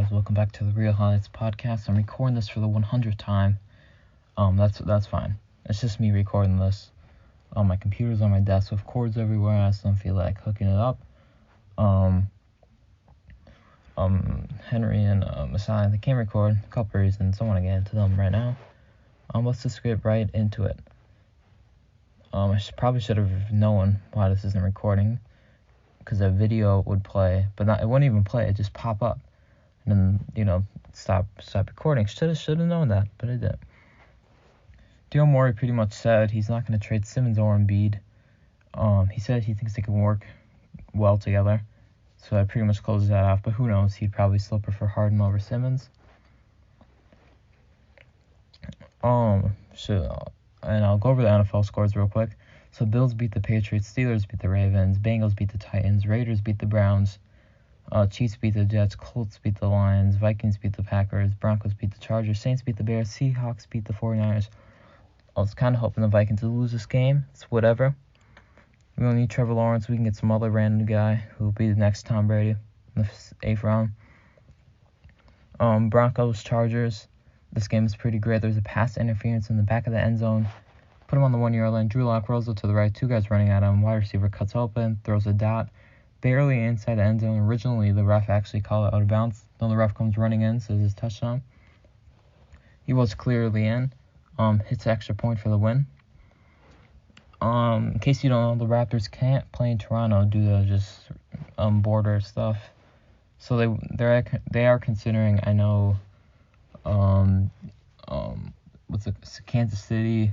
guys, welcome back to the Real Highlights podcast. I'm recording this for the 100th time. That's fine. It's just me recording this. My computer's on my desk with cords everywhere. I just don't feel like hooking it up. Henry and Messiah, they can't record. A couple reasons. I want to get into them right now. Let's just get right into it. I probably should have known why this isn't recording, because a video would play, but it wouldn't even play. It just pop up, and then stop recording. Should have known that, but I didn't. Daryl Morey pretty much said he's not going to trade Simmons or Embiid. He said he thinks they can work well together, so that pretty much closes that off. But who knows? He'd probably still prefer Harden over Simmons. And I'll go over the NFL scores real quick. So Bills beat the Patriots, Steelers beat the Ravens, Bengals beat the Titans, Raiders beat the Browns, Chiefs beat the Jets, Colts beat the Lions, Vikings beat the Packers, Broncos beat the Chargers, Saints beat the Bears, Seahawks beat the 49ers. I was kind of hoping the Vikings would lose this game. It's whatever. We don't need Trevor Lawrence. We can get some other random guy who will be the next Tom Brady in the 8th round. Broncos, Chargers. This game is pretty great. There's a pass interference in the back of the end zone. Put him on the 1-yard line. Drew Lock rolls it to the right. Two guys running at him. Wide receiver cuts open, throws a dot. Barely inside the end zone. Originally, the ref actually called it out of bounds. Then the ref comes running in, says it's touchdown. He was clearly in. Hits the extra point for the win. In case you don't know, the Raptors can't play in Toronto due to just border stuff. So they are considering, I know, Kansas City,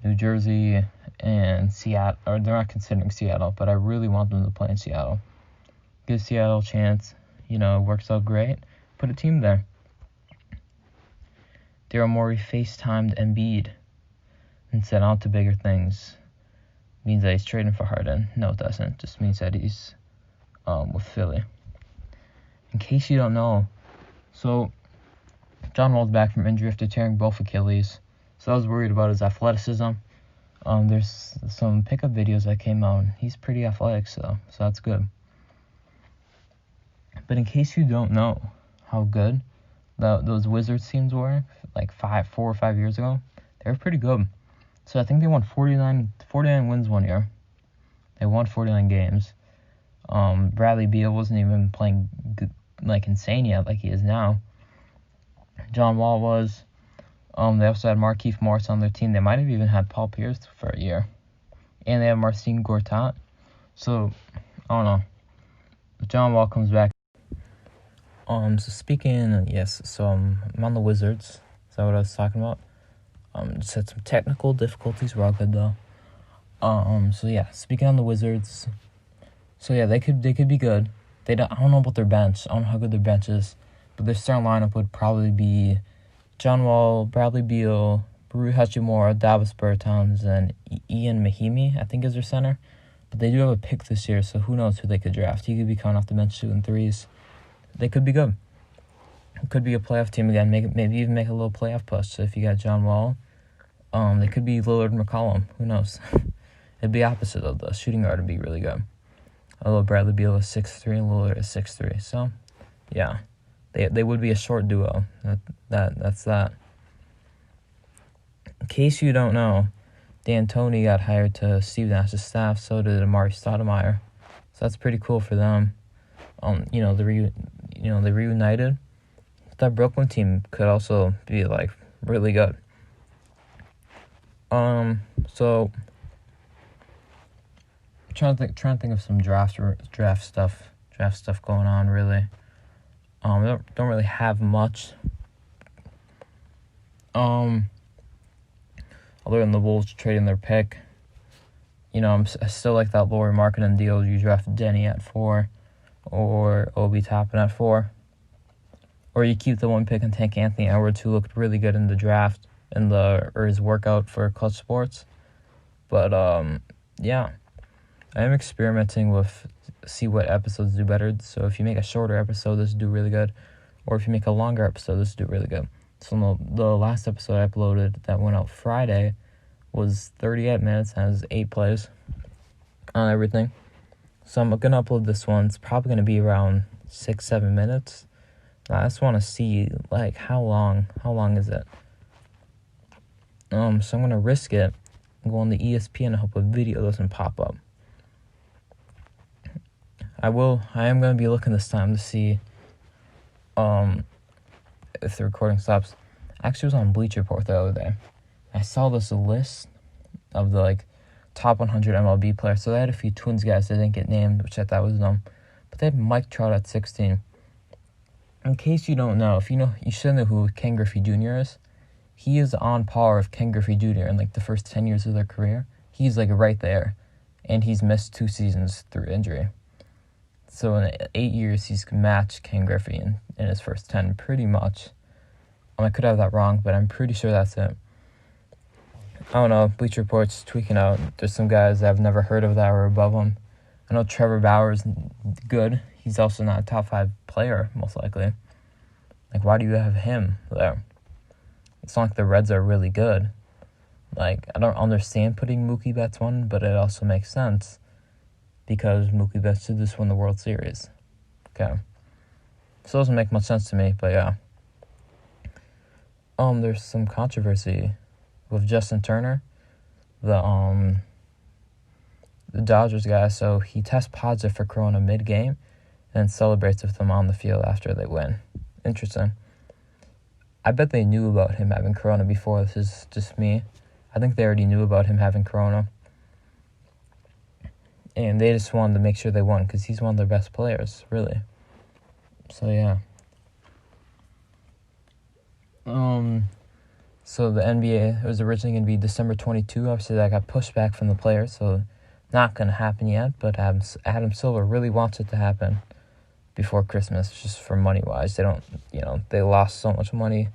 New Jersey, and Seattle. Or they're not considering Seattle, but I really want them to play in Seattle. Give Seattle a chance. It works out great. Put a team there. Daryl Morey FaceTimed Embiid and said on to bigger things. Means that he's trading for Harden. No, it doesn't. Just means that he's with Philly. In case you don't know, so John Wall's back from injury after tearing both Achilles. So I was worried about his athleticism. There's some pickup videos that came out. He's pretty athletic, so that's good. But in case you don't know how good those Wizards teams were, like 4 or 5 years ago, they were pretty good. So I think they won 49 wins one year. They won 49 games. Bradley Beal wasn't even playing good, insane yet, like he is now. John Wall was. They also had Markieff Morris on their team. They might have even had Paul Pierce for a year. And they have Marcin Gortat. So, I don't know. John Wall comes back. I'm on the Wizards. Is that what I was talking about? Just had some technical difficulties. We're all good, though. Speaking on the Wizards. They could be good. I don't know about their bench. I don't know how good their bench is. But their starting lineup would probably be John Wall, Bradley Beal, Rui Hachimura, Davis Bertans, and Ian Mahimi, I think, is their center. But they do have a pick this year, so who knows who they could draft. He could be coming off the bench shooting threes. They could be good. It could be a playoff team again. Maybe even make a little playoff push. So if you got John Wall, they could be Lillard and McCollum. Who knows? It'd be opposite of the shooting guard would be really good. Although Bradley Beal is 6'3" and Lillard is 6'3". So, yeah. They would be a short duo. That's that. In case you don't know, D'Antoni got hired to Steve Nash's staff. So did Amari Stoudemire. So that's pretty cool for them. They reunited. That Brooklyn team could also be really good. So trying to think of some draft stuff going on really. Don't really have much. Other than the Wolves trading their pick. I still like that Lauri Markkanen deal. You draft Denny at 4, or Obi Toppin at 4, or you keep the 1 pick and take Anthony Edwards, who looked really good in the draft or his workout for Clutch Sports. But I am experimenting with see what episodes do better. So if you make a shorter episode, this will do really good. Or if you make a longer episode, this will do really good. So the last episode I uploaded that went out Friday was 38 minutes and has 8 plays on everything. So I'm going to upload this one. It's probably going to be around 6-7 minutes. I just want to see, like, how long is it? So I'm going to risk it and go on the ESPN and hope a video doesn't pop up. I am going to be looking this time to see if the recording stops. Actually, I was on Bleacher Report the other day. I saw this list of the, like, top 100 MLB players. So they had a few Twins guys that didn't get named, which I thought was dumb. But they had Mike Trout at 16. In case you don't know, you should know who Ken Griffey Jr. is. He is on par with Ken Griffey Jr. in, like, the first 10 years of their career. He's, like, right there. And he's missed 2 seasons through injury. So in 8 years, he's matched Ken Griffey in his first 10, pretty much. I could have that wrong, but I'm pretty sure that's it. I don't know. Bleacher Report's tweaking out. There's some guys that I've never heard of that are above him. I know Trevor Bauer's good. He's also not a top 5 player, most likely. Like, why do you have him there? It's not like the Reds are really good. Like, I don't understand putting Mookie Betts 1, but it also makes sense because Mookie Betts did just win the World Series. Okay. So it doesn't make much sense to me, but yeah. There's some controversy with Justin Turner, the Dodgers guy. So he tests positive for corona mid-game and celebrates with them on the field after they win. Interesting. I bet they knew about him having corona before. This is just me. I think they already knew about him having corona. And they just wanted to make sure they won because he's one of their best players, really. So, yeah. So the NBA, it was originally going to be December 22. Obviously, that got pushed back from the players, so not going to happen yet. But Adam Silver really wants it to happen before Christmas, just for money-wise. They don't, they lost so much money.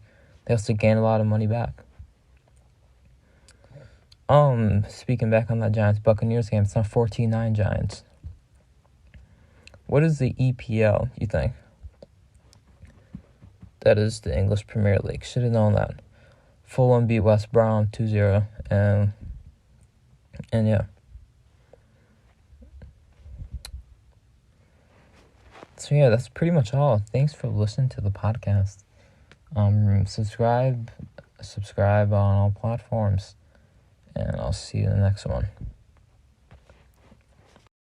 They also gained a lot of money back. Speaking back on that Giants-Buccaneers game, it's not 14-9 Giants. What is the EPL, you think? That is the English Premier League. Should have known that. Fulham beat West Brom 2-0. And yeah. So yeah, that's pretty much all. Thanks for listening to the podcast. Subscribe on all platforms. And I'll see you in the next one.